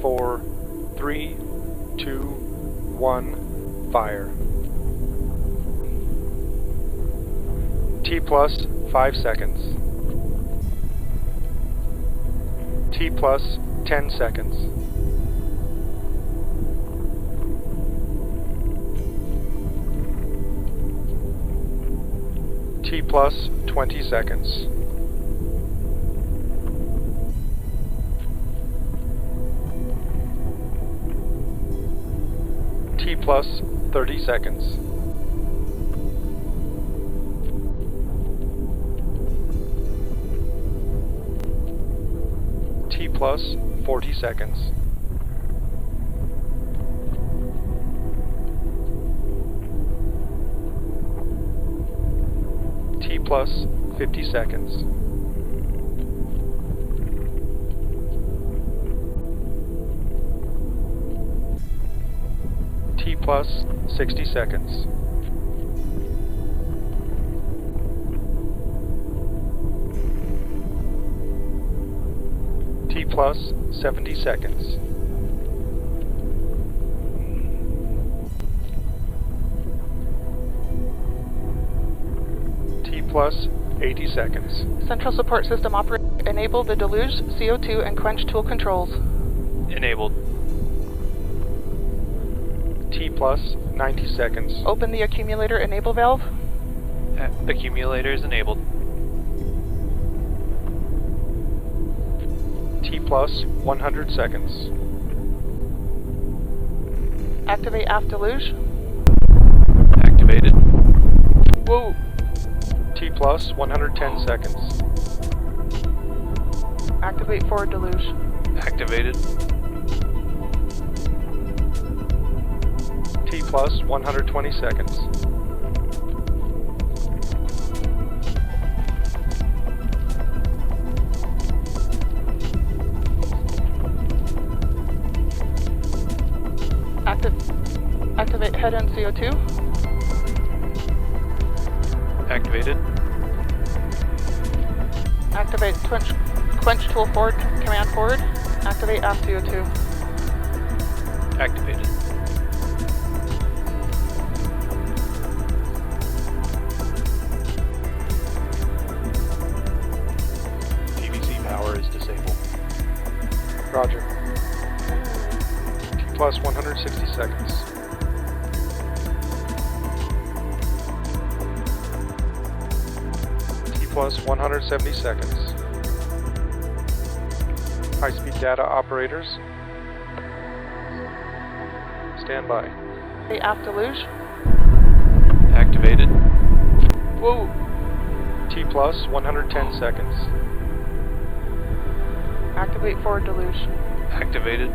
4, 3, 2, 1, fire. T plus 5 seconds. T plus 10 seconds. T plus 20 seconds. T plus 30 seconds. T plus 40 seconds. T plus 50 seconds. T plus 60 seconds. T plus 70 seconds. T plus 80 seconds. Central Support System Operator, enable the deluge, CO2, and quench tool controls. Enabled. T plus 90 seconds. Open the accumulator enable valve. Accumulator is enabled. T plus 100 seconds. Activate aft deluge. Activated. Whoa. T plus 110 seconds. Activate forward deluge. Activated. T plus 120 seconds. Activate head end CO2. Activated. Activate quench tool forward, command forward. Activate aft CO2. Activated. PVC power is disabled. Roger. T plus 160 seconds. T plus 170 seconds. High-speed data operators. Stand by. Activate aft deluge. Activated. Whoa. T plus 110 seconds. Activate forward deluge. Activated.